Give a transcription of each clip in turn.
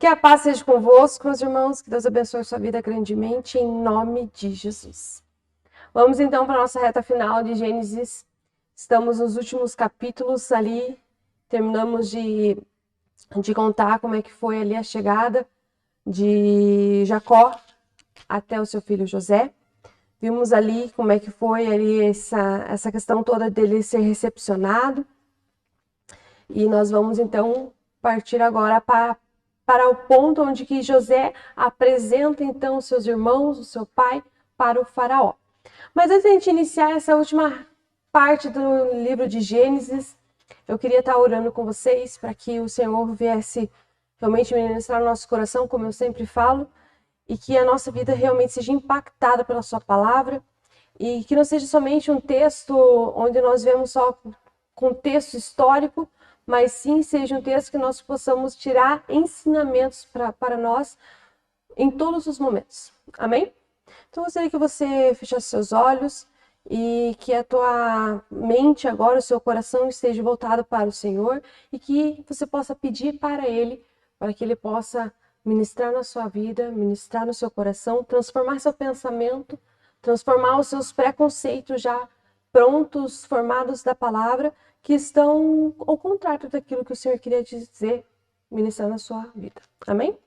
Que a paz seja convosco, meus irmãos, que Deus abençoe sua vida grandemente, em nome de Jesus. Vamos então para a nossa reta final de Gênesis. Estamos nos últimos capítulos ali, terminamos de contar como é que foi ali a chegada de Jacó até o seu filho José. Vimos ali como é que foi ali essa questão toda dele ser recepcionado. E nós vamos então partir agora para o ponto onde que José apresenta então os seus irmãos, o seu pai, para o faraó. Mas antes de a gente iniciar essa última parte do livro de Gênesis, eu queria estar orando com vocês para que o Senhor viesse realmente ministrar no nosso coração, como eu sempre falo, e que a nossa vida realmente seja impactada pela sua palavra, e que não seja somente um texto onde nós vemos só contexto histórico, mas sim seja um texto que nós possamos tirar ensinamentos para nós em todos os momentos. Amém? Então, eu gostaria que você fechasse seus olhos e que a tua mente agora, o seu coração esteja voltado para o Senhor e que você possa pedir para Ele, para que Ele possa ministrar na sua vida, ministrar no seu coração, transformar seu pensamento, transformar os seus preconceitos já prontos, formados da palavra, que estão ao contrário daquilo que o Senhor queria dizer, ministrar na sua vida. Amém?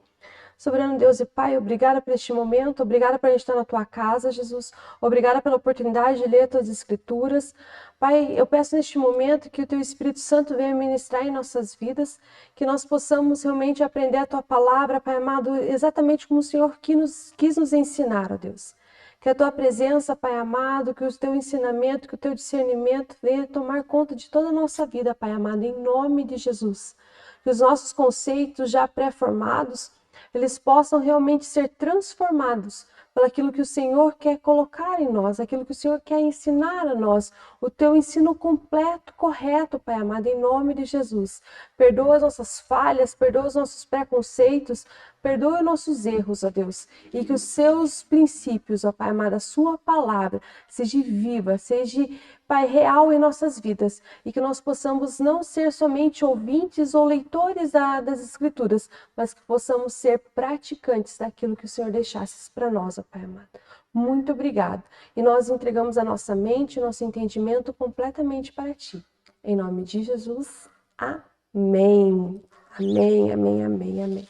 Soberano Deus e Pai, obrigada por este momento, obrigada por a gente estar na Tua casa, Jesus, obrigada pela oportunidade de ler Tuas Escrituras. Pai, eu peço neste momento que o Teu Espírito Santo venha ministrar em nossas vidas, que nós possamos realmente aprender a Tua palavra, Pai amado, exatamente como o Senhor quis nos ensinar, ó Deus. Que a Tua presença, Pai amado, que o Teu ensinamento, que o Teu discernimento venha tomar conta de toda a nossa vida, Pai amado, em nome de Jesus. Que os nossos conceitos já pré-formados, eles possam realmente ser transformados pelo aquilo que o Senhor quer colocar em nós, aquilo que o Senhor quer ensinar a nós, o Teu ensino completo, correto, Pai amado, em nome de Jesus. Perdoa as nossas falhas, perdoa os nossos preconceitos, perdoa os nossos erros, ó Deus, e que os Seus princípios, ó Pai amado, a Sua palavra, seja viva, seja, Pai, real em nossas vidas, e que nós possamos não ser somente ouvintes ou leitores das Escrituras, mas que possamos ser praticantes daquilo que o Senhor deixasse para nós, ó Pai amado. Muito obrigado. E nós entregamos a nossa mente, o nosso entendimento completamente para Ti. Em nome de Jesus, amém. Amém, amém, amém, amém.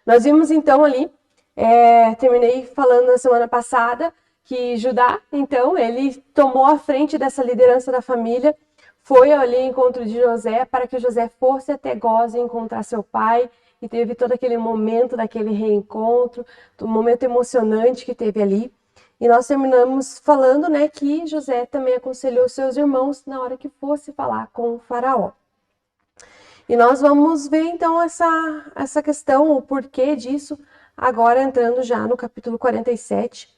Nós vimos então ali, terminei falando na semana passada, que Judá, então, ele tomou a frente dessa liderança da família, foi ali ao encontro de José, para que José fosse até Gósen encontrar seu pai, e teve todo aquele momento daquele reencontro, um momento emocionante que teve ali. E nós terminamos falando, né, que José também aconselhou seus irmãos na hora que fosse falar com o faraó. E nós vamos ver então essa questão, o porquê disso, agora entrando já no capítulo 47,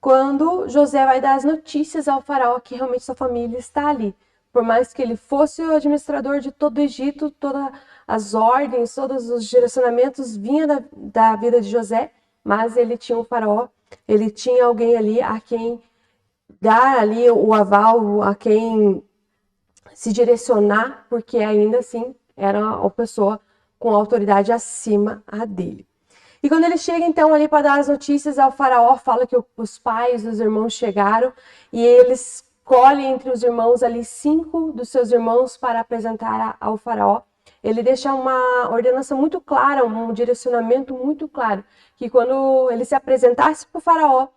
quando José vai dar as notícias ao faraó que realmente sua família está ali. Por mais que ele fosse o administrador de todo o Egito, todas as ordens, todos os direcionamentos vinham da vida de José, mas ele tinha um faraó, ele tinha alguém ali a quem dar ali o aval, a quem se direcionar, porque ainda assim era a pessoa com autoridade acima a dele. E quando ele chega então ali para dar as notícias ao faraó, fala que os pais, os irmãos chegaram e eles escolhem entre os irmãos ali 5 dos seus irmãos para apresentar ao faraó. Ele deixa uma ordenança muito clara, um direcionamento muito claro, que quando ele se apresentasse para o faraó,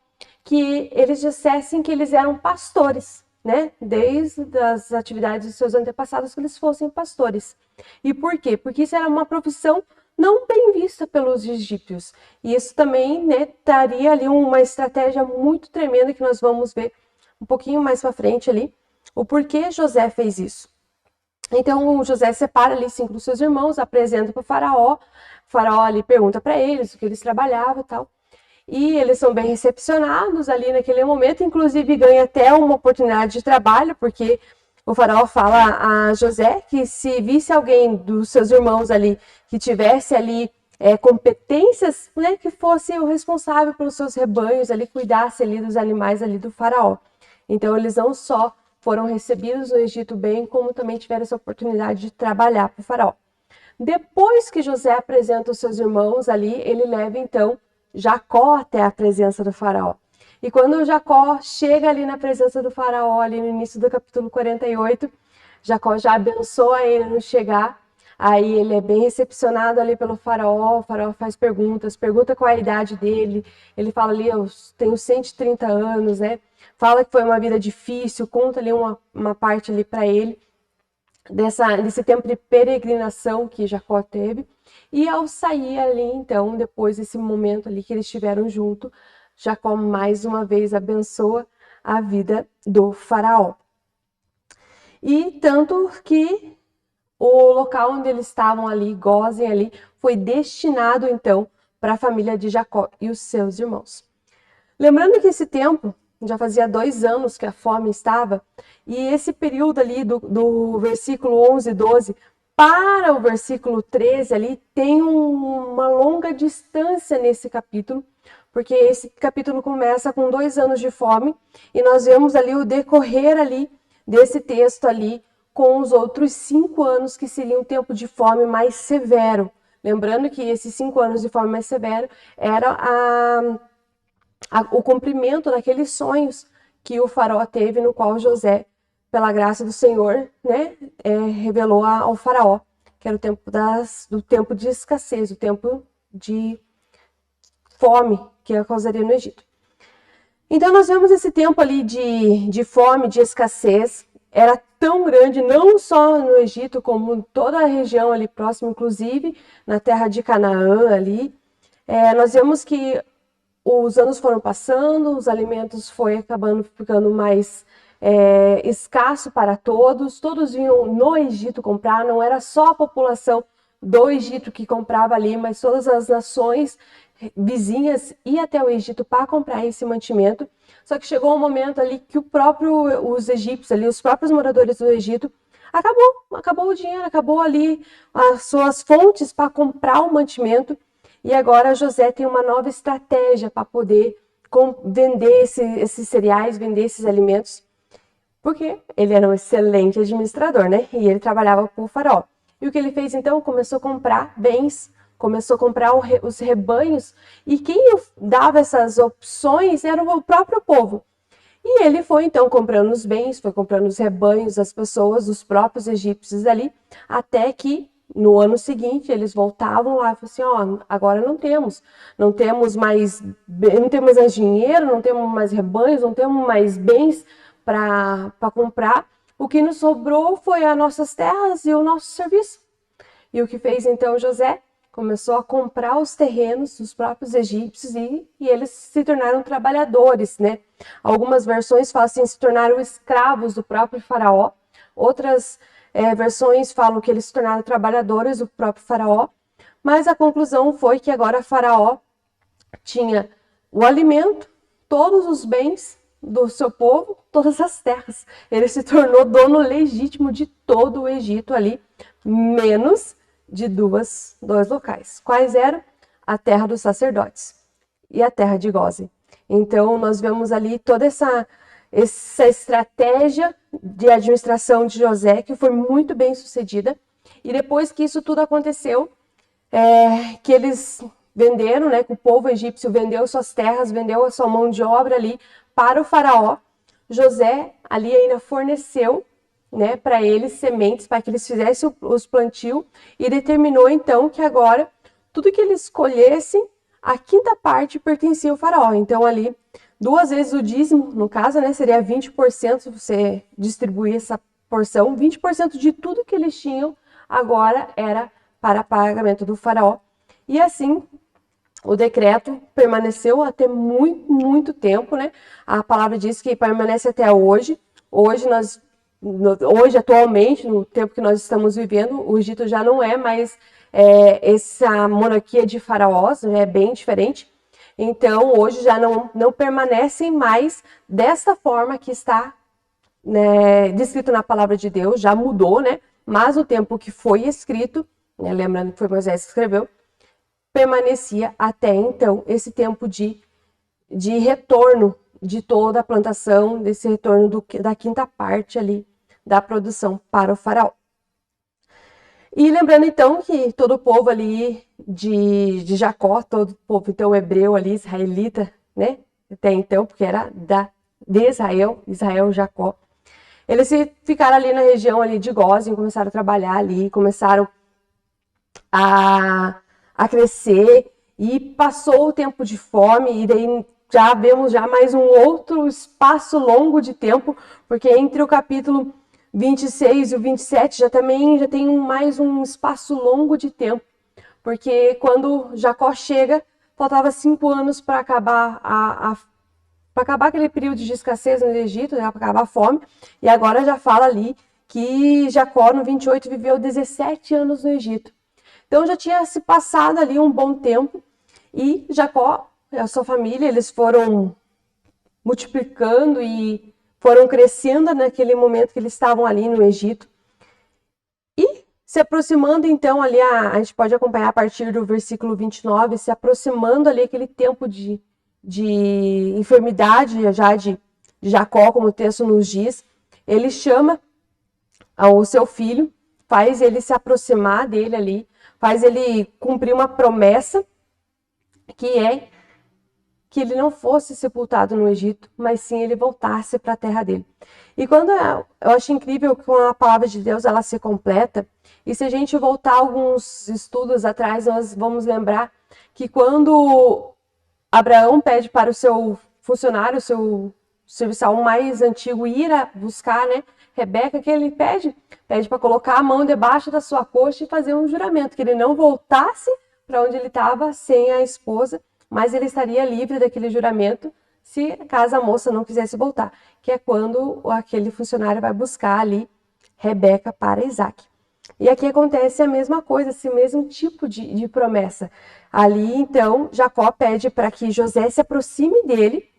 que eles dissessem que eles eram pastores, né? Desde as atividades dos seus antepassados, que eles fossem pastores. E por quê? Porque isso era uma profissão não bem vista pelos egípcios. E isso também, né, daria ali uma estratégia muito tremenda que nós vamos ver um pouquinho mais para frente ali, o porquê José fez isso. Então, José separa ali 5 dos seus irmãos, apresenta para o faraó ali pergunta para eles o que eles trabalhavam e tal. E eles são bem recepcionados ali naquele momento, inclusive ganha até uma oportunidade de trabalho, porque o faraó fala a José que se visse alguém dos seus irmãos ali que tivesse ali competências, né, que fosse o responsável pelos seus rebanhos ali, cuidasse ali dos animais ali do faraó. Então eles não só foram recebidos no Egito bem, como também tiveram essa oportunidade de trabalhar para o faraó. Depois que José apresenta os seus irmãos ali, ele leva então Jacó até a presença do faraó. E quando Jacó chega ali na presença do faraó, ali no início do capítulo 48, Jacó já abençoa ele no chegar. Aí ele é bem recepcionado ali pelo faraó, o faraó faz perguntas, pergunta qual é a idade dele, ele fala ali, eu tenho 130 anos, né? Fala que foi uma vida difícil, conta ali uma parte ali para ele, desse tempo de peregrinação que Jacó teve. E ao sair ali, então, depois desse momento ali que eles estiveram junto, Jacó mais uma vez abençoa a vida do faraó. E tanto que o local onde eles estavam ali, Gósen ali, foi destinado então para a família de Jacó e os seus irmãos. Lembrando que esse tempo, já fazia 2 anos que a fome estava, e esse período ali do versículo 11 e 12 para o versículo 13 ali, tem uma longa distância nesse capítulo, porque esse capítulo começa com 2 anos de fome, e nós vemos ali o decorrer ali desse texto ali, com os outros 5 anos que seria um tempo de fome mais severo. Lembrando que esses 5 anos de fome mais severo era o cumprimento daqueles sonhos que o faraó teve, no qual José, pela graça do Senhor, né, revelou ao faraó, que era o tempo do tempo de escassez, o tempo de fome que causaria no Egito. Então nós vemos esse tempo ali de fome, de escassez, era tão grande, não só no Egito, como em toda a região ali próxima, inclusive na terra de Canaã ali. Nós vemos que os anos foram passando, os alimentos foi acabando ficando mais escasso para todos vinham no Egito comprar, não era só a população do Egito que comprava ali, mas todas as nações vizinhas iam até o Egito para comprar esse mantimento. Só que chegou um momento ali que os egípcios ali, os próprios moradores do Egito, acabou o dinheiro, acabou ali as suas fontes para comprar o mantimento. E agora José tem uma nova estratégia para poder vender esses cereais, vender esses alimentos, porque ele era um excelente administrador, né? E ele trabalhava para o faraó. E o que ele fez então? Começou a comprar bens, começou a comprar os rebanhos, e quem dava essas opções era o próprio povo. E ele foi então comprando os bens, foi comprando os rebanhos, as pessoas, os próprios egípcios ali, até que no ano seguinte eles voltavam lá e falaram assim, ó, agora não temos mais dinheiro, não temos mais rebanhos, não temos mais bens para comprar. O que nos sobrou foi as nossas terras e o nosso serviço. E o que fez então José? Começou a comprar os terrenos dos próprios egípcios e eles se tornaram trabalhadores, né? Algumas versões falam assim, se tornaram escravos do próprio faraó. Outras versões falam que eles se tornaram trabalhadores do próprio faraó. Mas a conclusão foi que agora faraó tinha o alimento, todos os bens do seu povo, todas as terras. Ele se tornou dono legítimo de todo o Egito ali, menos de dois locais. Quais eram? A terra dos sacerdotes e a terra de Gósen. Então, nós vemos ali toda essa estratégia de administração de José, que foi muito bem sucedida. E depois que isso tudo aconteceu, que eles venderam, né, que o povo egípcio vendeu suas terras, vendeu a sua mão de obra ali para o faraó, José ali ainda forneceu, né, para eles sementes, para que eles fizessem os plantios, e determinou então que agora tudo que eles colhessem, a quinta parte pertencia ao faraó. Então ali 2 vezes o dízimo, no caso, né, seria 20%, você distribuir essa porção, 20% de tudo que eles tinham agora era para pagamento do faraó. E assim, o decreto permaneceu até muito, muito tempo, né? A palavra diz que permanece até hoje. Hoje, atualmente, no tempo que nós estamos vivendo, o Egito já não é mais essa monarquia de faraós, é bem diferente. Então, hoje já não permanecem mais dessa forma que está, né, descrito na palavra de Deus, já mudou, né? Mas o tempo que foi escrito, né, lembrando que foi Moisés que escreveu, permanecia até então esse tempo de retorno de toda a plantação, desse retorno da quinta parte ali da produção para o faraó. E lembrando então que todo o povo ali de Jacó, todo o povo então hebreu ali, israelita, né? Até então, porque era de Israel, Israel, Jacó. Eles ficaram ali na região ali de Gósen, começaram a trabalhar ali, começaram a crescer e passou o tempo de fome e daí já vemos já mais um outro espaço longo de tempo, porque entre o capítulo 26 e o 27 já tem mais um espaço longo de tempo, porque quando Jacó chega, faltava 5 anos para acabar para acabar aquele período de escassez no Egito, né, para acabar a fome, e agora já fala ali que Jacó no 28 viveu 17 anos no Egito. Então já tinha se passado ali um bom tempo e Jacó e a sua família, eles foram multiplicando e foram crescendo naquele momento que eles estavam ali no Egito. E se aproximando então ali, a gente pode acompanhar a partir do versículo 29, se aproximando ali aquele tempo de enfermidade já de Jacó, como o texto nos diz, ele chama o seu filho, faz ele se aproximar dele ali, faz ele cumprir uma promessa, que é que ele não fosse sepultado no Egito, mas sim ele voltasse para a terra dele. E quando eu acho incrível que a palavra de Deus ela se completa, e se a gente voltar alguns estudos atrás, nós vamos lembrar que quando Abraão pede para o seu funcionário, o seu serviçal mais antigo, ir a buscar, né, Rebeca, que ele pede para colocar a mão debaixo da sua coxa e fazer um juramento, que ele não voltasse para onde ele estava sem a esposa, mas ele estaria livre daquele juramento se caso a moça não quisesse voltar, que é quando aquele funcionário vai buscar ali Rebeca para Isaac. E aqui acontece a mesma coisa, esse mesmo tipo de promessa. Ali, então, Jacó pede para que José se aproxime dele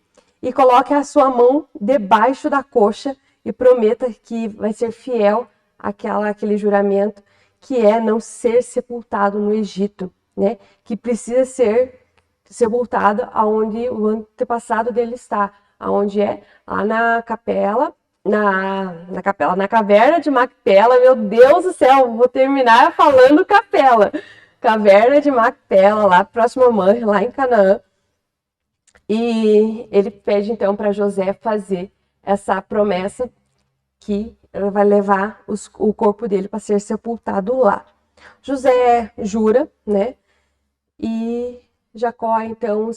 e coloque a sua mão debaixo da coxa e prometa que vai ser fiel àquele juramento, que é não ser sepultado no Egito, né? Que precisa ser sepultado aonde o antepassado dele está, aonde é lá na capela, na caverna de Macpela. Meu Deus do céu, vou terminar falando capela. Caverna de Macpela, lá próximo a Mamre, lá em Canaã. E ele pede então para José fazer essa promessa que ela vai levar o corpo dele para ser sepultado lá. José jura, né? E Jacó, então,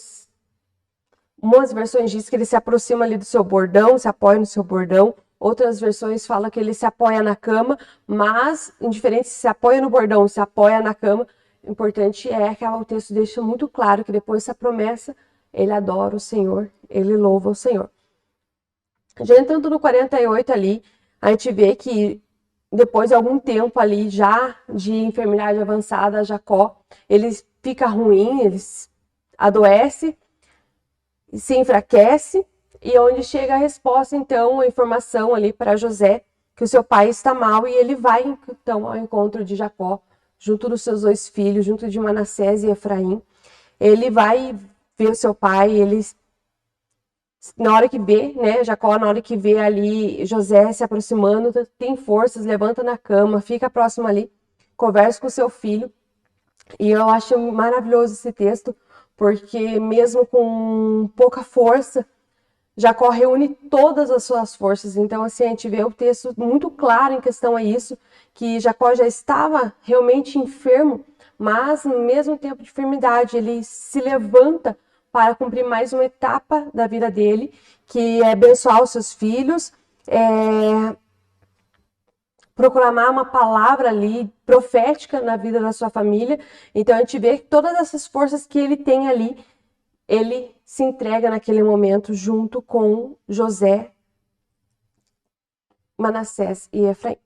umas versões diz que ele se aproxima ali do seu bordão, se apoia no seu bordão. Outras versões falam que ele se apoia na cama, mas, indiferente se apoia no bordão ou se apoia na cama, o importante é que o texto deixa muito claro que depois dessa promessa, ele adora o Senhor, ele louva o Senhor. Já entrando no 48 ali, a gente vê que depois de algum tempo ali, já de enfermidade avançada, Jacó, ele fica ruim, ele adoece, se enfraquece, e onde chega a resposta, então, a informação ali para José, que o seu pai está mal, e ele vai, então, ao encontro de Jacó, junto dos seus 2 filhos, junto de Manassés e Efraim. Ele vai ver o seu pai, ele, na hora que vê, né, Jacó, na hora que vê ali José se aproximando, tem forças, levanta na cama, fica próximo ali, conversa com o seu filho, e eu acho maravilhoso esse texto, porque mesmo com pouca força, Jacó reúne todas as suas forças. Então, assim, a gente vê o texto muito claro em questão a isso, que Jacó já estava realmente enfermo, mas no mesmo tempo de enfermidade, ele se levanta para cumprir mais uma etapa da vida dele, que é abençoar os seus filhos, proclamar uma palavra ali profética na vida da sua família. Então a gente vê que todas essas forças que ele tem ali, ele se entrega naquele momento junto com José, Manassés e Efraim.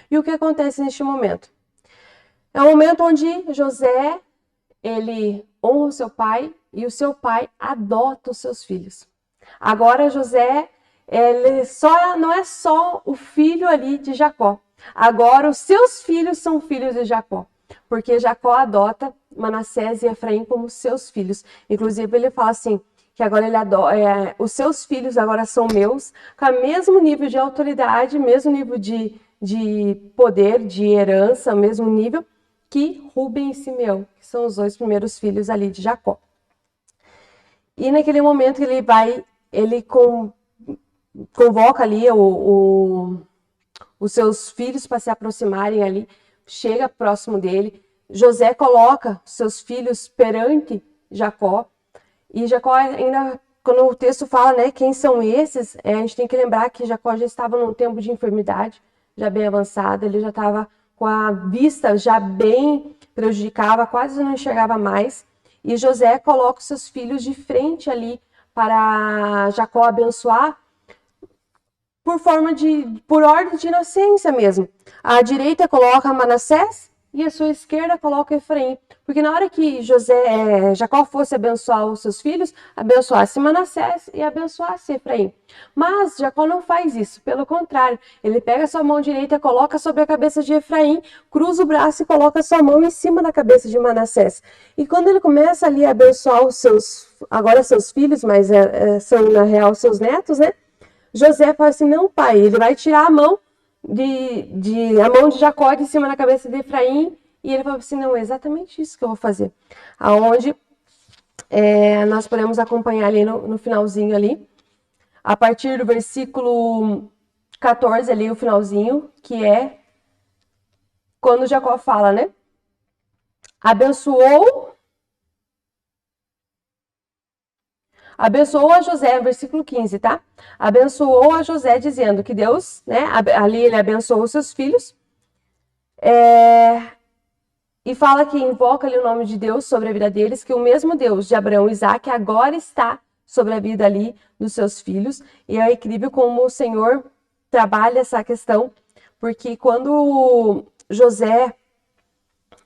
E o que acontece neste momento? É um momento onde José, ele honra o seu pai e o seu pai adota os seus filhos. Agora José, ele não é só o filho ali de Jacó. Agora os seus filhos são filhos de Jacó, porque Jacó adota Manassés e Efraim como seus filhos. Inclusive ele fala assim, que agora ele adora, os seus filhos agora são meus, com o mesmo nível de autoridade, mesmo nível de de poder, de herança, mesmo nível, que Rúben e Simeão, que são os 2 primeiros filhos ali de Jacó. E naquele momento ele convoca ali os seus filhos para se aproximarem ali, chega próximo dele. José coloca seus filhos perante Jacó, e Jacó ainda, quando o texto fala, né, quem são esses, a gente tem que lembrar que Jacó já estava num tempo de enfermidade, já bem avançada, ele já estava com a vista já bem prejudicada, quase não enxergava mais, e José coloca os seus filhos de frente ali para Jacó abençoar, por ordem de inocência mesmo. À direita coloca Manassés e à sua esquerda coloca Efraim. Porque na hora que Jacó fosse abençoar os seus filhos, abençoasse Manassés e abençoasse Efraim. Mas Jacó não faz isso, pelo contrário, ele pega a sua mão direita, coloca sobre a cabeça de Efraim, cruza o braço e coloca a sua mão em cima da cabeça de Manassés. E quando ele começa ali a abençoar agora seus filhos, mas são na real seus netos, né? José fala assim, não, pai, ele vai tirar a mão a mão de Jacó de cima da cabeça de Efraim, e ele fala assim, não, é exatamente isso que eu vou fazer. Aonde nós podemos acompanhar ali no finalzinho ali, a partir do versículo 14 ali, o finalzinho, que é quando Jacó fala, né? Abençoou a José, versículo 15, tá? Abençoou a José dizendo que Deus, né? Ali ele abençoou os seus filhos. E fala que invoca ali o nome de Deus sobre a vida deles, que o mesmo Deus de Abraão e Isaac agora está sobre a vida ali dos seus filhos. E é incrível como o Senhor trabalha essa questão, porque quando José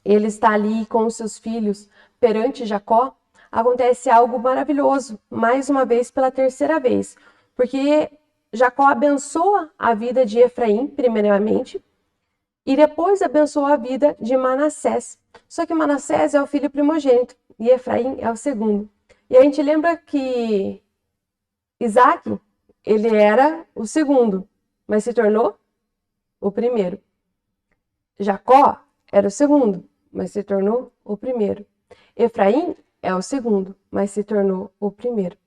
ele está ali com os seus filhos perante Jacó, acontece algo maravilhoso, mais uma vez, pela terceira vez, porque Jacó abençoa a vida de Efraim, primeiramente, e depois abençoa a vida de Manassés. Só que Manassés é o filho primogênito e Efraim é o segundo. E a gente lembra que Isaac, ele era o segundo, mas se tornou o primeiro. Jacó era o segundo, mas se tornou o primeiro. Efraim é o segundo, mas se tornou o primeiro.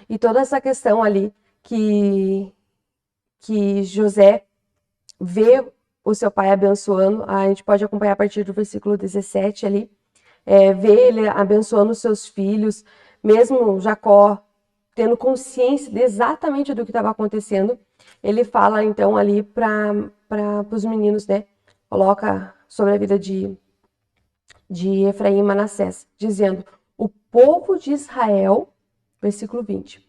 E toda essa questão ali que José vê o seu pai abençoando, a gente pode acompanhar a partir do versículo 17 ali, vê ele abençoando os seus filhos, mesmo Jacó tendo consciência exatamente do que estava acontecendo, ele fala então ali para os meninos, né? Coloca sobre a vida de Efraim e Manassés, dizendo: o povo de Israel, versículo 20,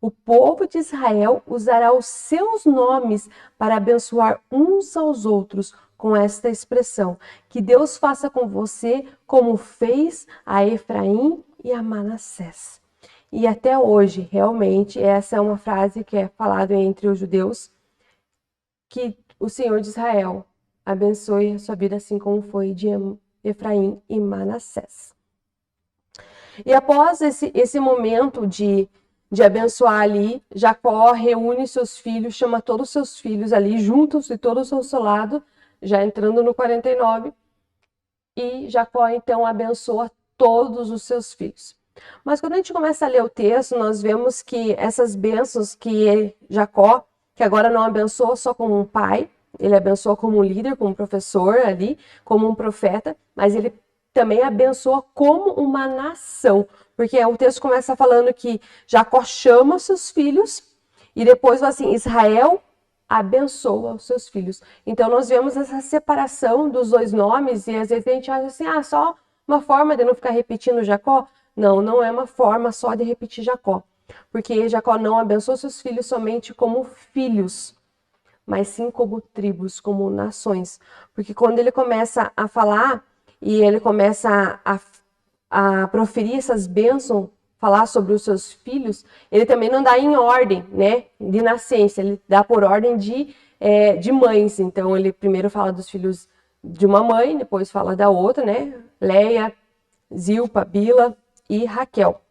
o povo de Israel usará os seus nomes para abençoar uns aos outros com esta expressão: que Deus faça com você como fez a Efraim e a Manassés. E até hoje, realmente, essa é uma frase que é falada entre os judeus, que o Senhor de Israel abençoe a sua vida assim como foi de Efraim e Manassés. E após esse momento de abençoar ali, Jacó reúne seus filhos, chama todos os seus filhos ali juntos e todos ao seu lado, já entrando no 49, e Jacó então abençoa todos os seus filhos. Mas quando a gente começa a ler o texto, nós vemos que essas bênçãos que Jacó, que agora não abençoa só como um pai, ele abençoa como um líder, como um professor ali, como um profeta, mas ele também abençoa como uma nação, porque o texto começa falando que Jacó chama os seus filhos e depois fala assim, Israel abençoa os seus filhos. Então nós vemos essa separação dos dois nomes e às vezes a gente acha assim, só uma forma de não ficar repetindo Jacó. Não, não é uma forma só de repetir Jacó, porque Jacó não abençoa seus filhos somente como filhos, mas sim como tribos, como nações. Porque quando ele começa a falar e ele começa a proferir essas bênçãos, falar sobre os seus filhos, ele também não dá em ordem, né, de nascença, ele dá por ordem de mães. Então ele primeiro fala dos filhos de uma mãe, depois fala da outra, né, Leia, Zilpa, Bila e Raquel.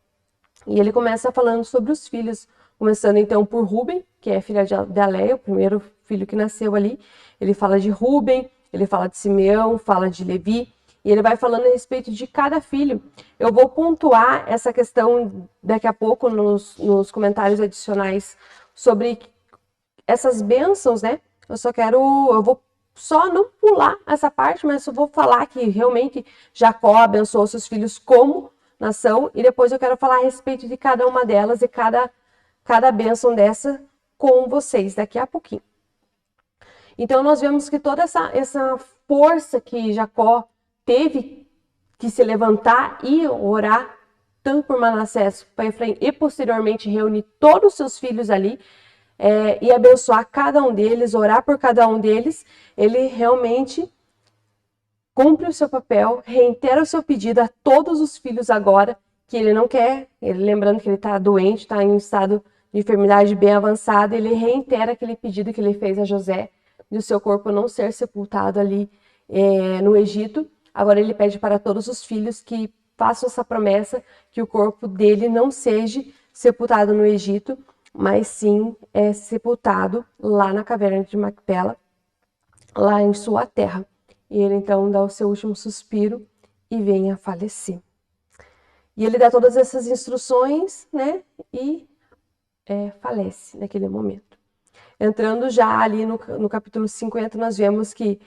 E ele começa falando sobre os filhos Começando então por Rúben, que é filha de Léia, o primeiro filho que nasceu ali. Ele fala de Rúben, ele fala de Simeão, fala de Levi, e ele vai falando a respeito de cada filho. Eu vou pontuar essa questão daqui a pouco nos comentários adicionais sobre essas bênçãos, né? Eu vou só não pular essa parte, mas eu vou falar que realmente Jacó abençoou seus filhos como nação, e depois eu quero falar a respeito de cada uma delas e cada bênção dessa com vocês daqui a pouquinho. Então nós vemos que toda essa força que Jacó teve que se levantar e orar tanto por Manassés, para Efraim, e posteriormente reunir todos os seus filhos ali, e abençoar cada um deles, orar por cada um deles, ele realmente cumpre o seu papel, reitera o seu pedido a todos os filhos agora, que ele não quer, lembrando que ele está doente, está em um estado de enfermidade bem avançada, ele reitera aquele pedido que ele fez a José, de o seu corpo não ser sepultado ali no Egito. Agora ele pede para todos os filhos que façam essa promessa, que o corpo dele não seja sepultado no Egito, mas sim sepultado lá na caverna de Macpela, lá em sua terra. E ele então dá o seu último suspiro e vem a falecer. E ele dá todas essas instruções, né? E falece naquele momento. Entrando já ali no capítulo 50, nós vemos que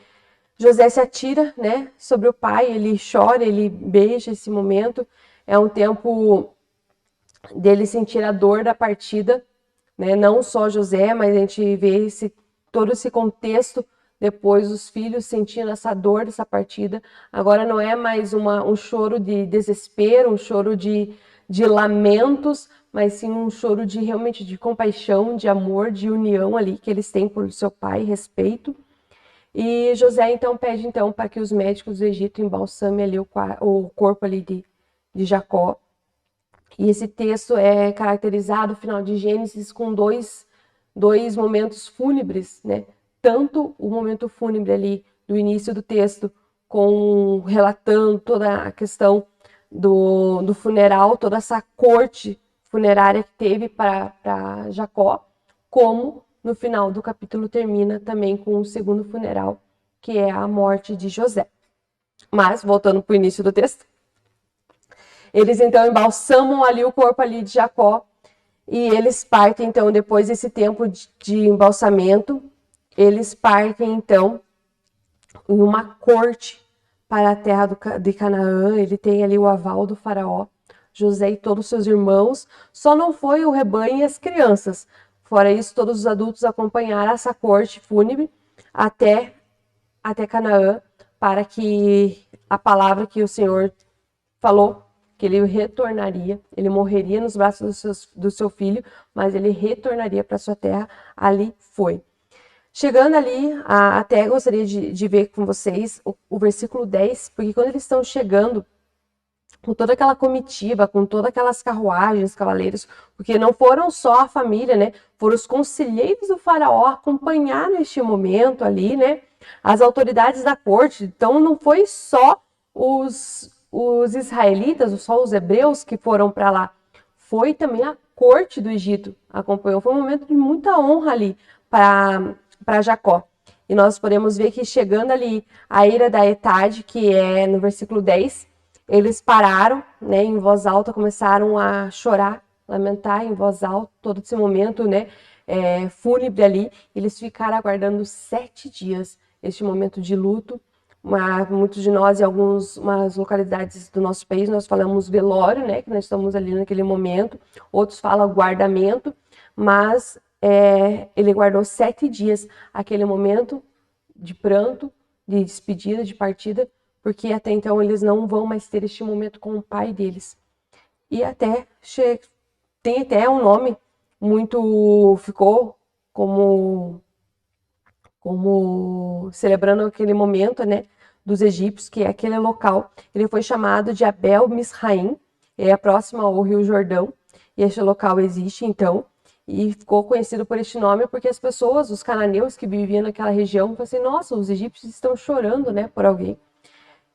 José se atira, né, sobre o pai, ele chora, ele beija esse momento. É um tempo dele sentir a dor da partida, né? Não só José, mas a gente vê todo esse contexto depois, os filhos sentindo essa dor dessa partida. Agora não é mais um choro de desespero, um choro de lamentos, mas sim um choro realmente de compaixão, de amor, de união ali que eles têm por seu pai, respeito. E José então pede então para que os médicos do Egito embalsamem ali o corpo ali de Jacó. E esse texto é caracterizado, no final de Gênesis, com dois momentos fúnebres, né? Tanto o momento fúnebre ali do início do texto, relatando toda a questão do funeral, toda essa corte funerária que teve para Jacó, como no final do capítulo termina também com o segundo funeral, que é a morte de José. Mas, voltando para o início do texto, eles então embalsamam ali o corpo ali de Jacó, e eles partem então, depois desse tempo de embalsamento, eles partem então em uma corte para a terra de Canaã. Ele tem ali o aval do faraó, José e todos os seus irmãos. Só não foi o rebanho e as crianças. Fora isso, todos os adultos acompanharam essa corte fúnebre até Canaã, para que a palavra que o Senhor falou, que ele retornaria, ele morreria nos braços do seu filho, mas ele retornaria para sua terra. Ali foi. Chegando ali, até gostaria de ver com vocês o versículo 10, porque quando eles estão chegando, com toda aquela comitiva, com todas aquelas carruagens, cavaleiros, porque não foram só a família, né? Foram os conselheiros do faraó acompanharam este momento ali, né? As autoridades da corte. Então não foi só os israelitas, só os hebreus que foram para lá. Foi também a corte do Egito acompanhou. Foi um momento de muita honra ali para Jacó. E nós podemos ver que chegando ali a ira da Etade, que é no versículo 10, eles pararam, né, em voz alta, começaram a chorar, lamentar em voz alta todo esse momento, né, fúnebre ali. Eles ficaram aguardando 7 dias este momento de luto. Muitos de nós, em algumas localidades do nosso país, nós falamos velório, né, que nós estamos ali naquele momento. Outros falam guardamento, mas ele guardou 7 dias aquele momento de pranto, de despedida, de partida, porque até então eles não vão mais ter este momento com o pai deles. E tem até um nome ficou como celebrando aquele momento, né, dos egípcios, que é aquele local. Ele foi chamado de Abel Misraim, é próximo ao Rio Jordão, e este local existe então, e ficou conhecido por este nome porque as pessoas, os cananeus que viviam naquela região, falaram assim, nossa, os egípcios estão chorando, né, por alguém.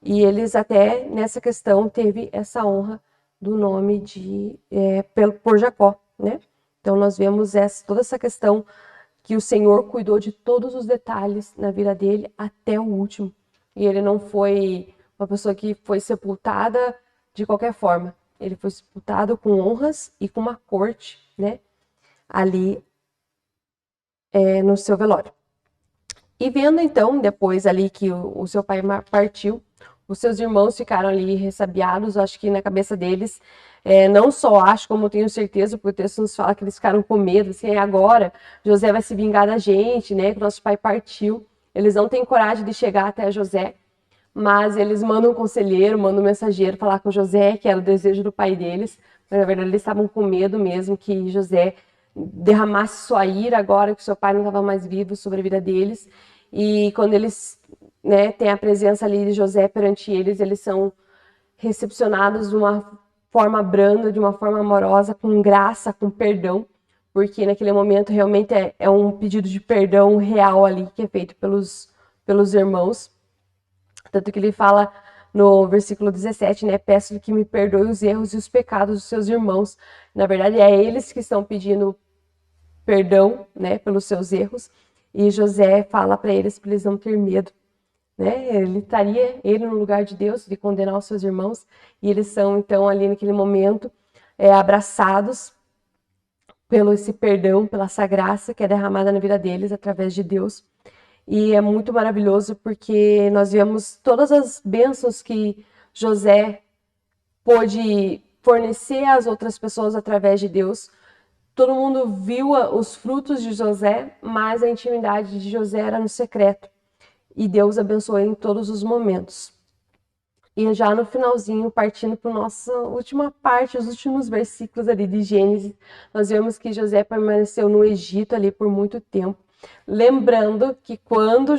E eles até, nessa questão, teve essa honra do nome por Jacó, né? Então nós vemos toda essa questão que o Senhor cuidou de todos os detalhes na vida dele até o último. E ele não foi uma pessoa que foi sepultada de qualquer forma. Ele foi sepultado com honras e com uma corte, né, ali no seu velório. E vendo então, depois ali que o seu pai partiu, os seus irmãos ficaram ali ressabiados, acho que na cabeça deles, não só acho, como tenho certeza, porque o texto nos fala que eles ficaram com medo, assim, agora José vai se vingar da gente, né, que nosso pai partiu. Eles não têm coragem de chegar até José, mas eles mandam um conselheiro, mandam um mensageiro falar com José, que era o desejo do pai deles, mas na verdade eles estavam com medo mesmo que José derramasse sua ira agora que seu pai não estava mais vivo sobre a vida deles. E quando eles, né, têm a presença ali de José perante eles, eles são recepcionados de uma forma branda, de uma forma amorosa, com graça, com perdão, porque naquele momento realmente é um pedido de perdão real ali que é feito pelos irmãos. Tanto que ele fala no versículo 17, né? Peço que me perdoe os erros e os pecados dos seus irmãos. Na verdade, é eles que estão pedindo perdão, né, pelos seus erros. E José fala para eles não ter medo, né? Ele estaria no lugar de Deus, de condenar os seus irmãos. E eles são, então, ali naquele momento, abraçados pelo esse perdão, pela essa graça que é derramada na vida deles através de Deus. E é muito maravilhoso porque nós vemos todas as bênçãos que José pôde fornecer às outras pessoas através de Deus. Todo mundo viu os frutos de José, mas a intimidade de José era no secreto. E Deus abençoou ele em todos os momentos. E já no finalzinho, partindo para a nossa última parte, os últimos versículos ali de Gênesis, nós vemos que José permaneceu no Egito ali por muito tempo. Lembrando que quando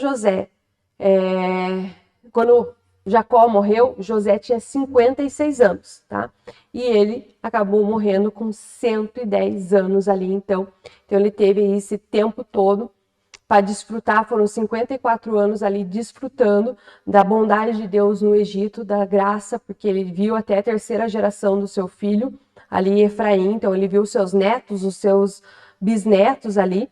Jacó morreu, José tinha 56 anos, tá? E ele acabou morrendo com 110 anos ali, então ele teve esse tempo todo para desfrutar, foram 54 anos ali desfrutando da bondade de Deus no Egito, da graça, porque ele viu até a terceira geração do seu filho, ali Efraim, então ele viu os seus netos, os seus bisnetos ali,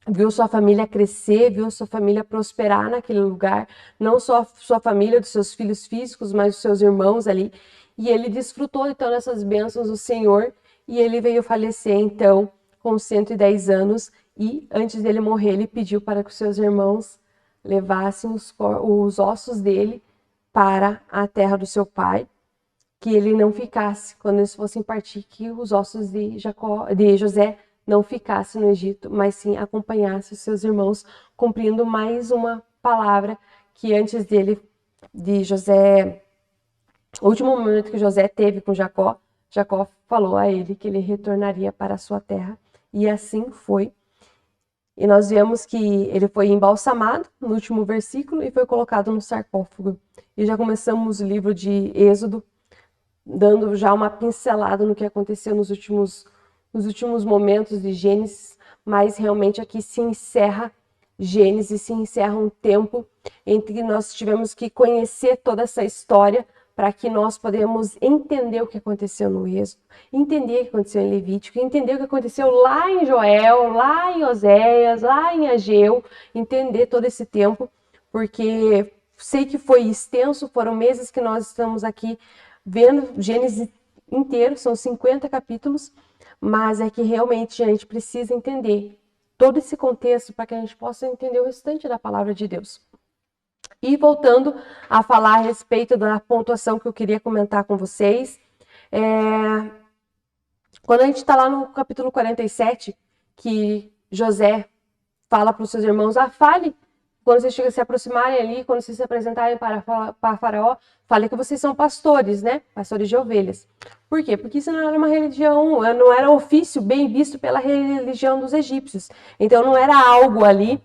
viu sua família crescer, viu sua família prosperar naquele lugar, não só sua família, dos seus filhos físicos, mas dos seus irmãos ali. E ele desfrutou então dessas bênçãos do Senhor e ele veio falecer então com 110 anos e antes dele morrer ele pediu para que os seus irmãos levassem os ossos dele para a terra do seu pai, que ele não ficasse, quando eles fossem partir, que os ossos de José não ficasse no Egito, mas sim acompanhasse os seus irmãos, cumprindo mais uma palavra que antes de José, o último momento que José teve com Jacó falou a ele que ele retornaria para a sua terra, e assim foi. E nós vemos que ele foi embalsamado no último versículo e foi colocado no sarcófago. E já começamos o livro de Êxodo, dando já uma pincelada no que aconteceu nos últimos momentos de Gênesis, mas realmente aqui se encerra Gênesis, se encerra um tempo em que nós tivemos que conhecer toda essa história para que nós podemos entender o que aconteceu no Êxodo, entender o que aconteceu em Levítico, entender o que aconteceu lá em Joel, lá em Oséias, lá em Ageu, entender todo esse tempo, porque sei que foi extenso, foram meses que nós estamos aqui vendo Gênesis inteiro, são 50 capítulos, mas é que realmente a gente precisa entender todo esse contexto para que a gente possa entender o restante da palavra de Deus. E voltando a falar a respeito da pontuação que eu queria comentar com vocês, quando a gente está lá no capítulo 47, que José fala para os seus irmãos, fale, quando vocês se aproximarem ali, quando vocês se apresentarem para Faraó, fale que vocês são pastores, né? Pastores de ovelhas. Por quê? Porque isso não era uma religião, não era um ofício bem visto pela religião dos egípcios. Então não era algo ali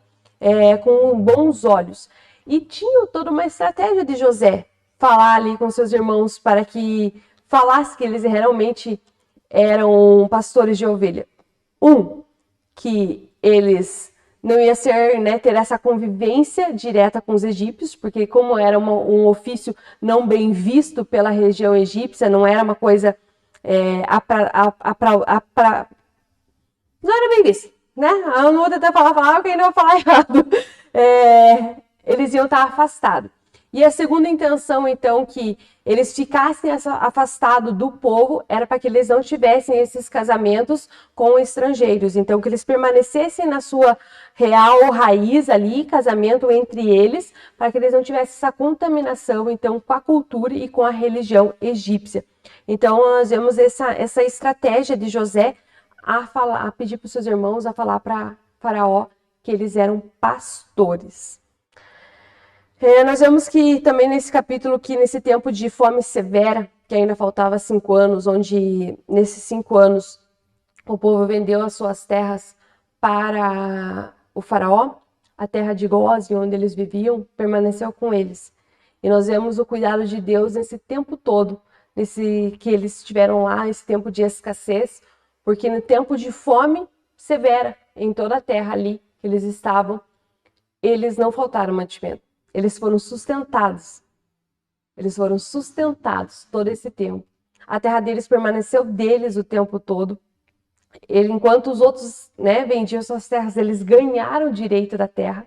com bons olhos. E tinha toda uma estratégia de José falar ali com seus irmãos para que falasse que eles realmente eram pastores de ovelha. Que eles não ia ser, né, ter essa convivência direta com os egípcios, porque como era um ofício não bem visto pela região egípcia, não era uma coisa não era bem isso, né? Eu não vou tentar falar porque ainda vou falar errado. Eles iam estar afastados. E a segunda intenção, então, que eles ficassem afastados do povo, era para que eles não tivessem esses casamentos com estrangeiros. Então, que eles permanecessem na sua real raiz ali, casamento entre eles, para que eles não tivessem essa contaminação, então, com a cultura e com a religião egípcia. Então, nós vemos essa estratégia de José a pedir para os seus irmãos, a falar para Faraó que eles eram pastores. Nós vemos que também nesse capítulo, que nesse tempo de fome severa, que ainda faltava 5 anos, onde nesses 5 anos o povo vendeu as suas terras para o faraó, a terra de Gósen, onde eles viviam, permaneceu com eles. E nós vemos o cuidado de Deus nesse tempo todo, nesse que eles estiveram lá, esse tempo de escassez, porque no tempo de fome severa em toda a terra ali que eles estavam, eles não faltaram mantimento. Eles foram sustentados. Eles foram sustentados todo esse tempo. A terra deles permaneceu deles o tempo todo. Enquanto os outros, né, vendiam suas terras, eles ganharam o direito da terra.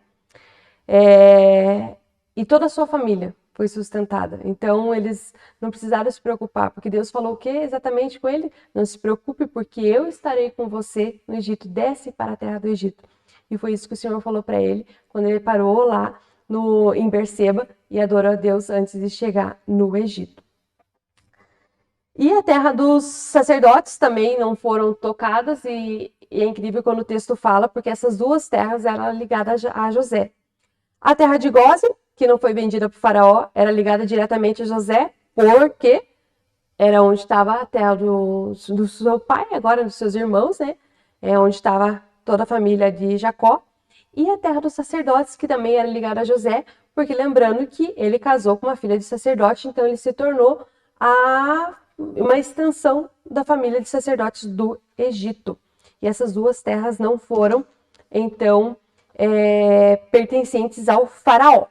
E toda a sua família foi sustentada. Então, eles não precisaram se preocupar, porque Deus falou o que exatamente com ele? Não se preocupe, porque eu estarei com você no Egito. Desce para a terra do Egito. E foi isso que o Senhor falou para ele, quando ele parou lá em Berseba e adorou a Deus antes de chegar no Egito. E a terra dos sacerdotes também não foram tocadas, e é incrível quando o texto fala, porque essas duas terras eram ligadas a José. A terra de Gósen, que não foi vendida para o faraó, era ligada diretamente a José, porque era onde estava a terra do seu pai, agora dos seus irmãos, né? É onde estava toda a família de Jacó. E a terra dos sacerdotes, que também era ligada a José, porque lembrando que ele casou com uma filha de sacerdote, então ele se tornou uma extensão da família de sacerdotes do Egito. E essas duas terras não foram, então, pertencentes ao faraó.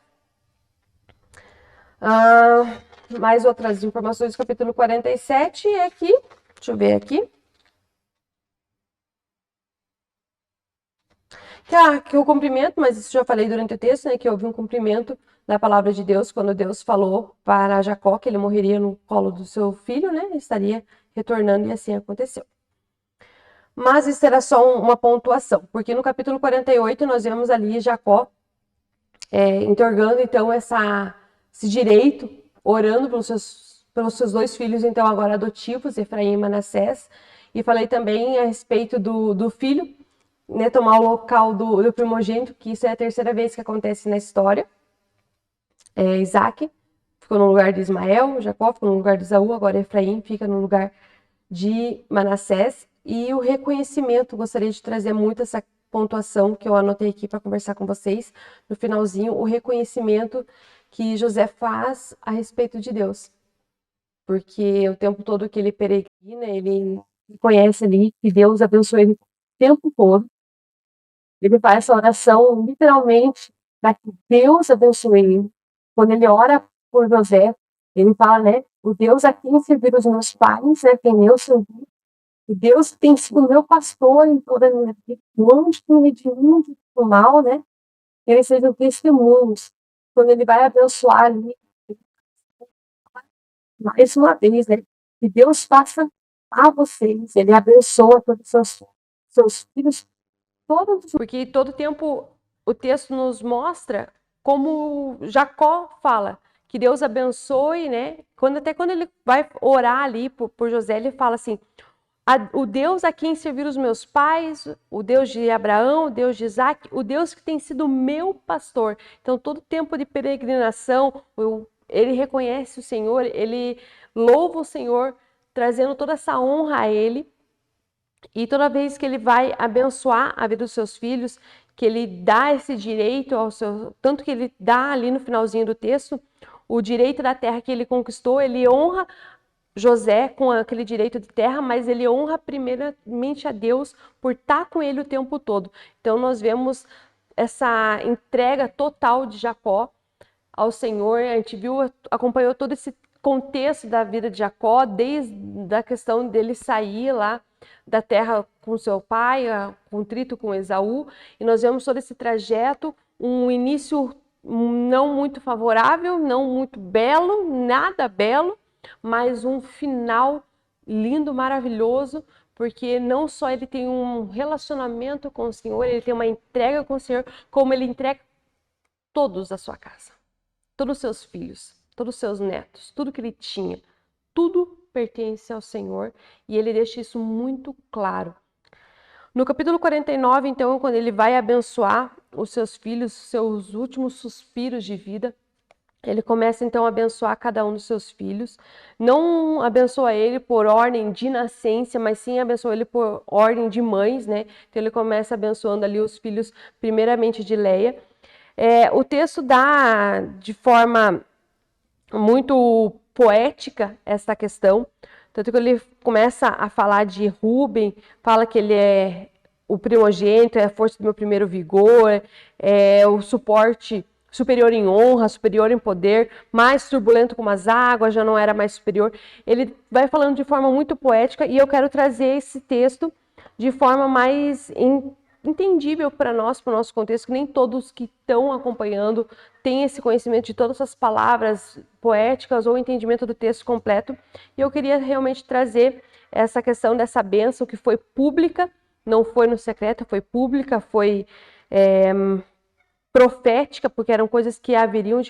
Mais outras informações do capítulo 47 é aqui. Deixa eu ver aqui. Que o cumprimento, mas isso já falei durante o texto, né, que houve um cumprimento da palavra de Deus, quando Deus falou para Jacó que ele morreria no colo do seu filho, né, estaria retornando, e assim aconteceu. Mas isso era só uma pontuação, porque no capítulo 48 nós vemos ali Jacó entorgando então esse direito, orando pelos seus dois filhos, então agora adotivos, Efraim e Manassés, e falei também a respeito do filho, né, tomar o local do primogênito, que isso é a terceira vez que acontece na história. Isaac ficou no lugar de Ismael, Jacó ficou no lugar de Esaú, agora Efraim fica no lugar de Manassés. E o reconhecimento, gostaria de trazer muito essa pontuação que eu anotei aqui para conversar com vocês, no finalzinho, o reconhecimento que José faz a respeito de Deus. Porque o tempo todo que ele peregrina, ele conhece ali que Deus abençoe ele o tempo todo. Ele faz essa oração literalmente para que Deus abençoe ele. Quando ele ora por José, ele fala, né? O Deus a quem serviram os meus pais, né? Quem eu servi. O Deus tem sido meu pastor em toda a minha vida. Longe que me redimiu do mal, né? Eles sejam testemunhos. Quando ele vai abençoar ali, mais uma vez, né? Que Deus faça a vocês. Ele abençoa todos os seus filhos. Porque todo tempo o texto nos mostra como Jacó fala, que Deus abençoe, né? Até quando ele vai orar ali por José, ele fala assim: o Deus a quem serviram os meus pais, o Deus de Abraão, o Deus de Isaac, o Deus que tem sido meu pastor. Então, todo tempo de peregrinação, ele reconhece o Senhor, ele louva o Senhor, trazendo toda essa honra a ele. E toda vez que ele vai abençoar a vida dos seus filhos, que ele dá esse direito ao seu, tanto que ele dá ali no finalzinho do texto, o direito da terra que ele conquistou, ele honra José com aquele direito de terra, mas ele honra primeiramente a Deus por estar com ele o tempo todo. Então nós vemos essa entrega total de Jacó ao Senhor. A gente acompanhou todo esse contexto da vida de Jacó, desde a questão dele sair lá da terra com seu pai, contrito com Esaú, e nós vemos todo esse trajeto, um início não muito favorável, não muito belo, nada belo, mas um final lindo, maravilhoso, porque não só ele tem um relacionamento com o Senhor, ele tem uma entrega com o Senhor, como ele entrega todos a sua casa, todos os seus filhos, todos os seus netos, tudo que ele tinha, tudo pertence ao Senhor, e ele deixa isso muito claro. No capítulo 49, então, quando ele vai abençoar os seus filhos, seus últimos suspiros de vida, ele começa então a abençoar cada um dos seus filhos. Não abençoa ele por ordem de nascença, mas sim abençoa ele por ordem de mães, né? Então ele começa abençoando ali os filhos, primeiramente de Leia. O texto dá de forma muito poética essa questão, tanto que ele começa a falar de Rúben, fala que ele é o primogênito, é a força do meu primeiro vigor, é o suporte superior em honra, superior em poder, mais turbulento como as águas, já não era mais superior. Ele vai falando de forma muito poética e eu quero trazer esse texto de forma mais entendível para nós, para o nosso contexto, que nem todos que estão acompanhando têm esse conhecimento de todas as palavras poéticas ou entendimento do texto completo. E eu queria realmente trazer essa questão dessa bênção que foi pública, não foi no secreto, foi pública, foi profética, porque eram coisas que haveriam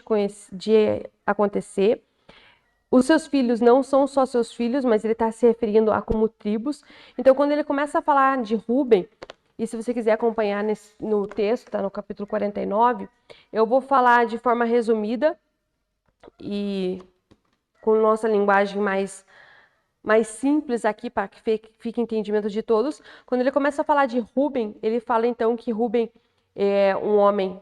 de acontecer. Os seus filhos não são só seus filhos, mas ele está se referindo a como tribos. Então, quando ele começa a falar de Rúben, e se você quiser acompanhar no texto, está no capítulo 49, eu vou falar de forma resumida e com nossa linguagem mais simples aqui, para que fique entendimento de todos. Quando ele começa a falar de Rúben, ele fala então que Rúben é um homem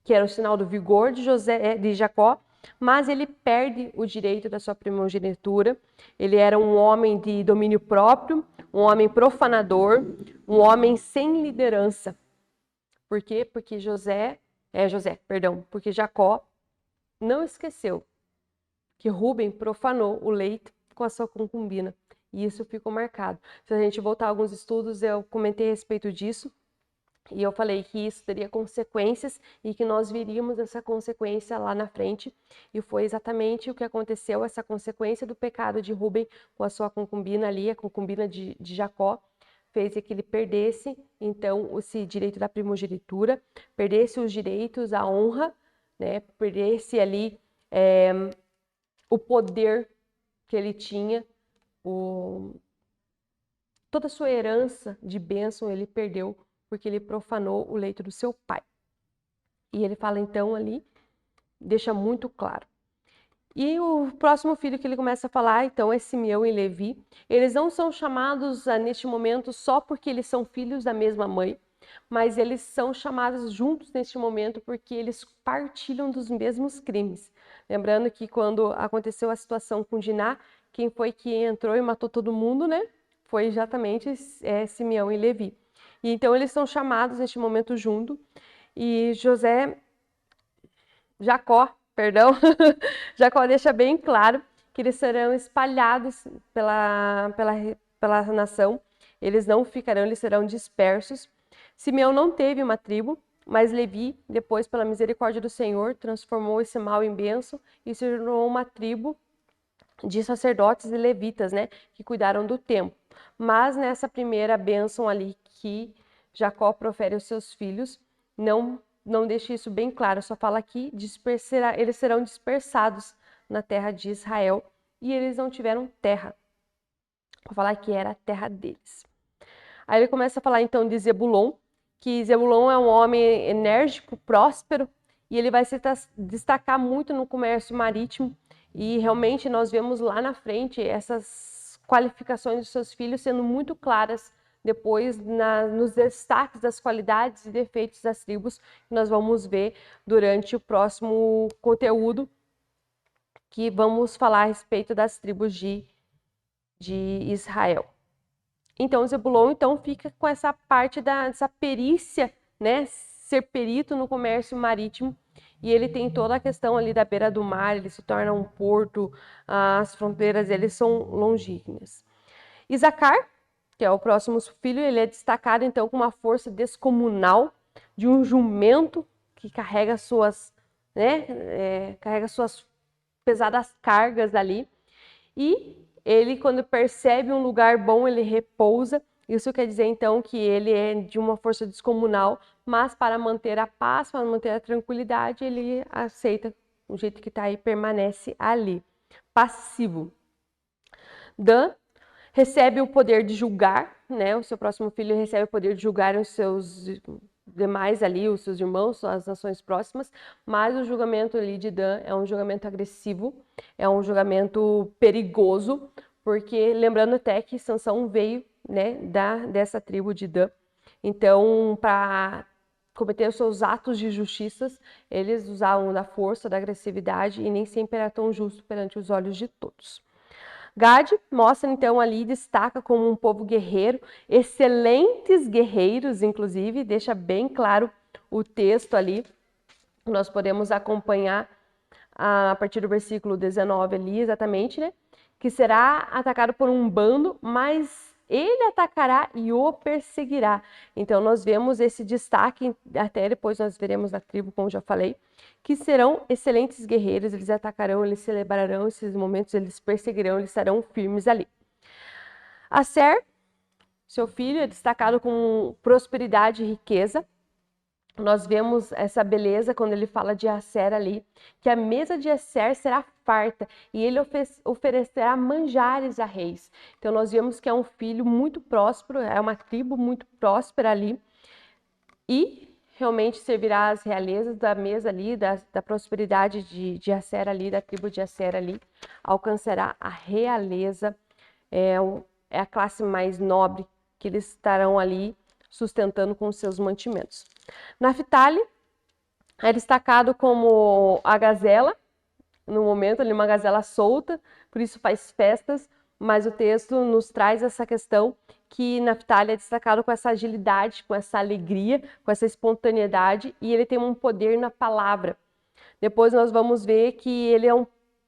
que era o sinal do vigor de Jacó, mas ele perde o direito da sua primogenitura. Ele era um homem de domínio próprio, um homem profanador, um homem sem liderança. Por quê? Porque porque Jacó não esqueceu que Rúben profanou o leito com a sua concubina. E isso ficou marcado. Se a gente voltar a alguns estudos, eu comentei a respeito disso. E eu falei que isso teria consequências e que nós viríamos essa consequência lá na frente. E foi exatamente o que aconteceu, essa consequência do pecado de Rúben com a sua concubina ali, a concubina de Jacó, fez que ele perdesse, então, esse direito da primogenitura, perdesse os direitos, a honra, né? Perdesse ali o poder que ele tinha, toda a sua herança de bênção ele perdeu porque ele profanou o leito do seu pai. E ele fala então ali, deixa muito claro. E o próximo filho que ele começa a falar, então, é Simeão e Levi. Eles não são chamados neste momento só porque eles são filhos da mesma mãe, mas eles são chamados juntos neste momento porque eles partilham dos mesmos crimes. Lembrando que quando aconteceu a situação com Diná, quem foi que entrou e matou todo mundo, né? Foi exatamente Simeão e Levi. E então eles são chamados neste momento junto. E Jacó deixa bem claro que eles serão espalhados pela nação. Eles não ficarão, eles serão dispersos. Simeão não teve uma tribo, mas Levi, depois, pela misericórdia do Senhor, transformou esse mal em bênção e se tornou uma tribo de sacerdotes e levitas, né, que cuidaram do templo. Mas nessa primeira bênção ali que Jacó profere aos seus filhos, não deixa isso bem claro, só fala que eles serão dispersados na terra de Israel e eles não tiveram terra. Vou falar que era a terra deles. Aí ele começa a falar então de Zebulon, que Zebulon é um homem enérgico, próspero, e ele vai se destacar muito no comércio marítimo. E realmente nós vemos lá na frente essas qualificações dos seus filhos sendo muito claras depois nos destaques das qualidades e defeitos das tribos, que nós vamos ver durante o próximo conteúdo, que vamos falar a respeito das tribos de Israel. Então, Zebulon fica com essa parte dessa perícia, né? Ser perito no comércio marítimo. e ele tem toda a questão ali da beira do mar, ele se torna um porto, as fronteiras eles são longínquas. Isacar, que é o próximo filho, ele é destacado então com uma força descomunal de um jumento que carrega suas, carrega suas pesadas cargas ali. E ele, quando percebe um lugar bom, ele repousa. Isso quer dizer, então, que ele é de uma força descomunal, mas para manter a paz, para manter a tranquilidade, ele aceita o jeito que está aí, permanece ali, passivo. Dan recebe o poder de julgar, né? O seu próximo filho recebe o poder de julgar os seus demais ali, os seus irmãos, as nações próximas, mas o julgamento ali de Dan é um julgamento agressivo, é um julgamento perigoso, porque lembrando até que Sansão veio, né, dessa tribo de Dan. Então, para cometer os seus atos de justiça, eles usavam da força, da agressividade e nem sempre era tão justo perante os olhos de todos. Gad mostra então ali, destaca como um povo guerreiro, excelentes guerreiros, inclusive, deixa bem claro o texto ali. Nós podemos acompanhar a partir do versículo 19 ali, exatamente, né? Que será atacado por um bando, mas ele atacará e o perseguirá. Então, nós vemos esse destaque, até depois nós veremos na tribo, como já falei, que serão excelentes guerreiros, eles atacarão, eles celebrarão esses momentos, eles perseguirão, eles estarão firmes ali. Aser, seu filho, é destacado com prosperidade e riqueza. Nós vemos essa beleza quando ele fala de Aser ali, que a mesa de Aser será farta e ele oferecerá manjares a reis. Então nós vemos que é um filho muito próspero, é uma tribo muito próspera ali e realmente servirá as realezas da mesa ali, da prosperidade de Aser ali, da tribo de Aser ali, alcançará a realeza, é a classe mais nobre que eles estarão ali sustentando com seus mantimentos. Naphtali é destacado como a gazela, no momento ali uma gazela solta, por isso faz festas, mas o texto nos traz essa questão que Naphtali é destacado com essa agilidade, com essa alegria, com essa espontaneidade e ele tem um poder na palavra. Depois nós vamos ver que ele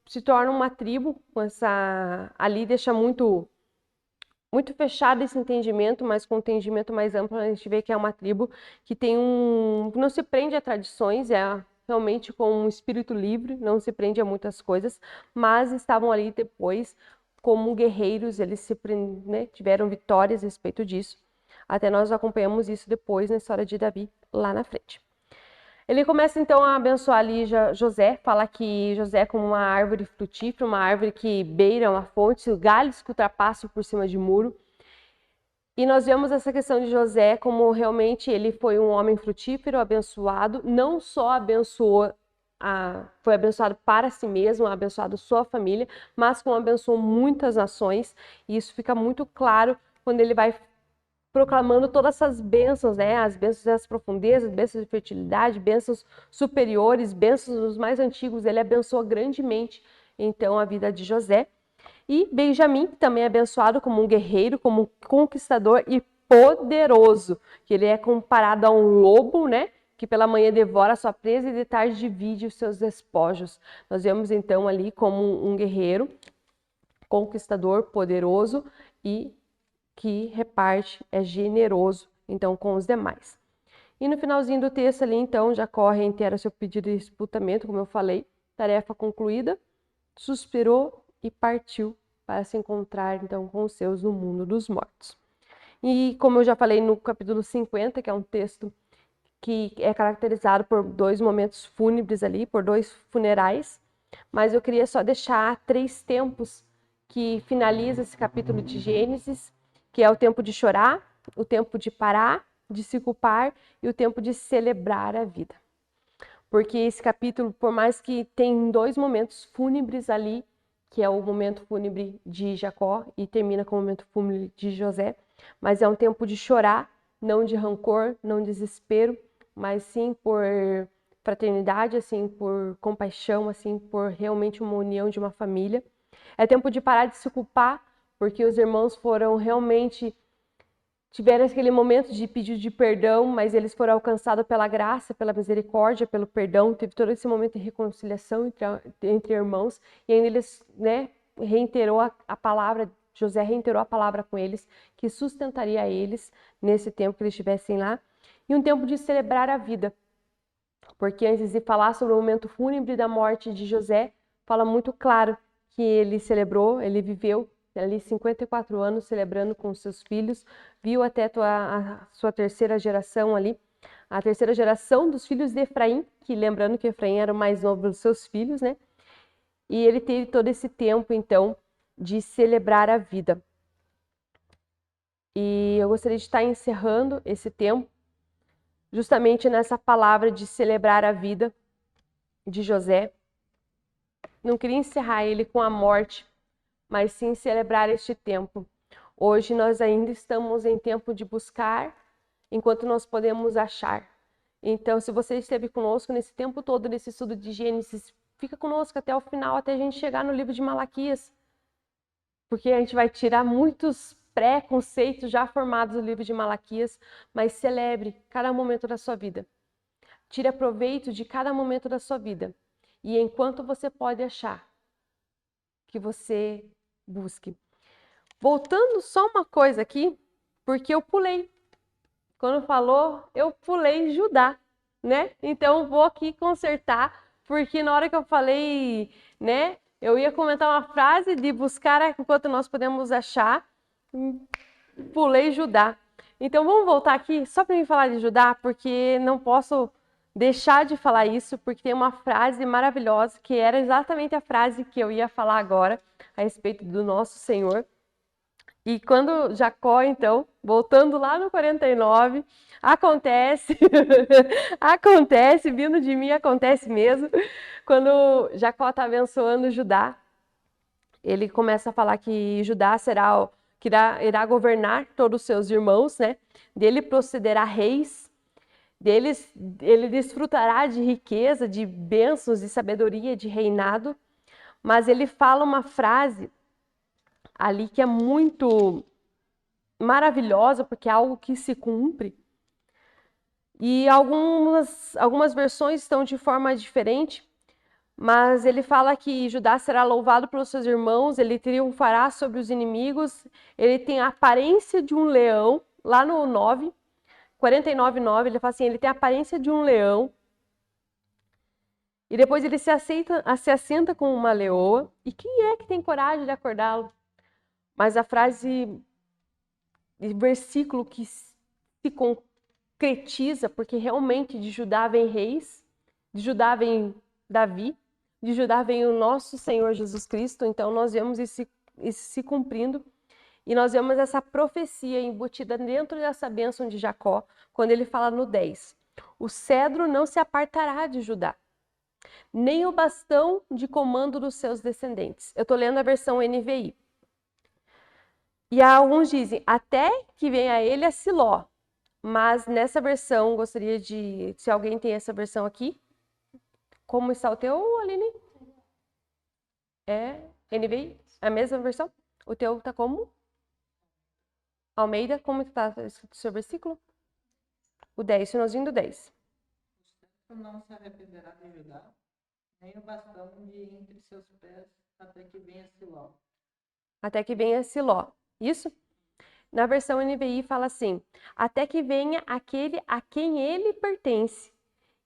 se torna uma tribo, com essa ali deixa muito fechado esse entendimento, mas com um entendimento mais amplo, a gente vê que é uma tribo que tem não se prende a tradições, é realmente com um espírito livre, não se prende a muitas coisas, mas estavam ali depois como guerreiros, eles tiveram vitórias a respeito disso. Até nós acompanhamos isso depois na história de Davi, lá na frente. Ele começa então a abençoar ali José, fala que José é como uma árvore frutífera, uma árvore que beira uma fonte, galhos que ultrapassam por cima de muro. E nós vemos essa questão de José como realmente ele foi um homem frutífero, abençoado, não só abençoou, foi abençoado para si mesmo, abençoado sua família, mas como abençoou muitas nações. E isso fica muito claro quando ele vai proclamando todas essas bênçãos, né? As bênçãos das profundezas, bênçãos de fertilidade, bênçãos superiores, bênçãos dos mais antigos. Ele abençoa grandemente, então, a vida de José. E Benjamim, que também é abençoado como um guerreiro, como um conquistador e poderoso, que ele é comparado a um lobo, né? Que pela manhã devora a sua presa e de tarde divide os seus despojos. Nós vemos, então, ali como um guerreiro, conquistador, poderoso e que reparte, é generoso, então, com os demais. E no finalzinho do texto ali, então, Jacó reitera seu pedido de disputamento, como eu falei, tarefa concluída, suspirou e partiu para se encontrar, então, com os seus no mundo dos mortos. E como eu já falei no capítulo 50, que é um texto que é caracterizado por dois momentos fúnebres ali, por dois funerais, mas eu queria só deixar 3 tempos que finaliza esse capítulo de Gênesis, que é o tempo de chorar, o tempo de parar, de se culpar e o tempo de celebrar a vida. Porque esse capítulo, por mais que tem 2 momentos fúnebres ali, que é o momento fúnebre de Jacó e termina com o momento fúnebre de José, mas é um tempo de chorar, não de rancor, não de desespero, mas sim por fraternidade, assim, por compaixão, assim, por realmente uma união de uma família. É tempo de parar de se culpar, porque os irmãos foram realmente tiveram aquele momento de pedido de perdão, mas eles foram alcançados pela graça, pela misericórdia, pelo perdão. Teve todo esse momento de reconciliação entre irmãos. E ainda eles, né, reiterou a palavra, José reiterou a palavra com eles, que sustentaria eles nesse tempo que eles estivessem lá. E um tempo de celebrar a vida. Porque antes de falar sobre o momento fúnebre da morte de José, fala muito claro que ele celebrou, ele viveu ali 54 anos celebrando com seus filhos, viu até a sua terceira geração ali, a terceira geração dos filhos de Efraim, que lembrando que Efraim era o mais novo dos seus filhos, né? E ele teve todo esse tempo, então, de celebrar a vida. E eu gostaria de estar encerrando esse tempo justamente nessa palavra de celebrar a vida de José. Não queria encerrar ele com a morte, mas sim celebrar este tempo. Hoje nós ainda estamos em tempo de buscar, enquanto nós podemos achar. Então, se você esteve conosco nesse tempo todo, nesse estudo de Gênesis, fica conosco até o final, até a gente chegar no livro de Malaquias, porque a gente vai tirar muitos pré-conceitos já formados no livro de Malaquias, mas celebre cada momento da sua vida. Tire proveito de cada momento da sua vida. E enquanto você pode achar, que você busque. Voltando só uma coisa aqui, porque eu pulei. Quando falou, eu pulei Judá, né? Então vou aqui consertar, porque na hora que eu falei, né, eu ia comentar uma frase de buscar enquanto nós podemos achar, pulei Judá. Então vamos voltar aqui só para mim falar de Judá, porque não posso deixar de falar isso, porque tem uma frase maravilhosa que era exatamente a frase que eu ia falar agora a respeito do nosso Senhor. E quando Jacó, então, voltando lá no 49, acontece, acontece, vindo de mim, acontece mesmo, quando Jacó está abençoando Judá, ele começa a falar que Judá será, que irá governar todos os seus irmãos, né? Dele procederá reis, ele desfrutará de riqueza, de bênçãos, de sabedoria, de reinado, mas ele fala uma frase ali que é muito maravilhosa, porque é algo que se cumpre. E algumas versões estão de forma diferente, mas ele fala que Judá será louvado pelos seus irmãos, ele triunfará sobre os inimigos, ele tem a aparência de um leão, lá no 9, 49:9, ele fala assim, ele tem a aparência de um leão, e depois ele se assenta com uma leoa, e quem é que tem coragem de acordá-lo? Mas a frase, versículo que se concretiza, porque realmente de Judá vem reis, de Judá vem Davi, de Judá vem o nosso Senhor Jesus Cristo, então nós vemos isso se cumprindo, e nós vemos essa profecia embutida dentro dessa bênção de Jacó, quando ele fala no 10, o cedro não se apartará de Judá, nem o bastão de comando dos seus descendentes. Eu estou lendo a versão NVI. E alguns dizem, até que venha a ele a Siló. Mas nessa versão, gostaria de... Se alguém tem essa versão aqui. Como está o teu, Aline? É NVI? A mesma versão? O teu tá como? Almeida, como está escrito o seu versículo? O 10, finalzinho do 10. Não se arrependerá de Judá, nem o bastão de entre seus pés, até que venha Siló. Até que venha Siló. Isso? Na versão NVI fala assim, até que venha aquele a quem ele pertence,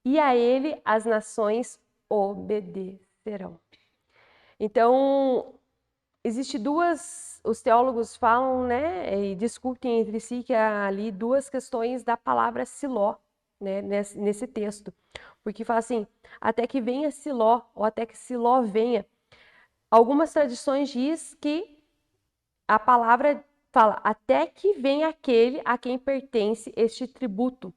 e a ele as nações obedecerão. Então, existe os teólogos falam, né, e discutem entre si que há ali duas questões da palavra Siló, né, nesse texto. Porque fala assim, até que venha Siló, ou até que Siló venha. Algumas tradições diz que a palavra fala, até que venha aquele a quem pertence este tributo.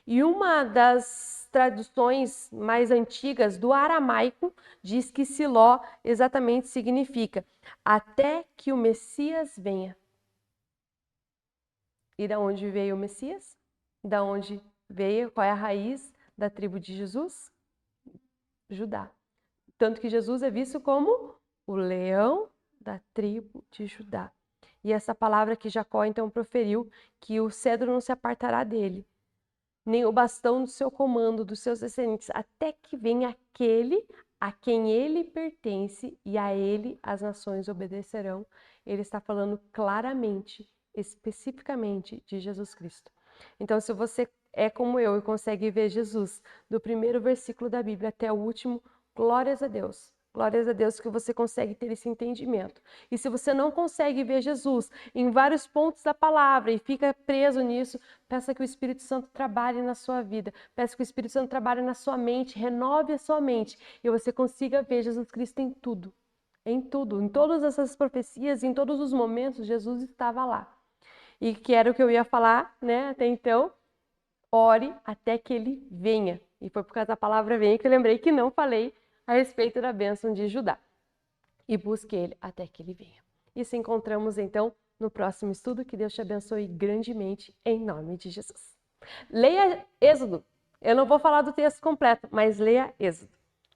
E uma das traduções mais antigas do aramaico diz que Siló exatamente significa até que o Messias venha. E da onde veio o Messias? Da onde veio, qual é a raiz da tribo de Jesus? Judá. Tanto que Jesus é visto como o leão da tribo de Judá. E essa palavra que Jacó então proferiu, que o cedro não se apartará dele, nem o bastão do seu comando, dos seus descendentes, até que venha aquele a quem ele pertence e a ele as nações obedecerão. Ele está falando claramente, especificamente de Jesus Cristo. Então, se você é como eu e consegue ver Jesus do primeiro versículo da Bíblia até o último, glórias a Deus. Glórias a Deus que você consegue ter esse entendimento. E se você não consegue ver Jesus em vários pontos da palavra e fica preso nisso, peça que o Espírito Santo trabalhe na sua vida. Peça que o Espírito Santo trabalhe na sua mente, renove a sua mente e você consiga ver Jesus Cristo em tudo. Em tudo, em todas essas profecias, em todos os momentos, Jesus estava lá. E que era o que eu ia falar, né, até então, ore até que ele venha. E foi por causa da palavra venha que eu lembrei que não falei a respeito da bênção de Judá. E busque ele até que ele venha. E se encontramos então no próximo estudo. Que Deus te abençoe grandemente em nome de Jesus. Leia Êxodo. Eu não vou falar do texto completo, mas leia Êxodo.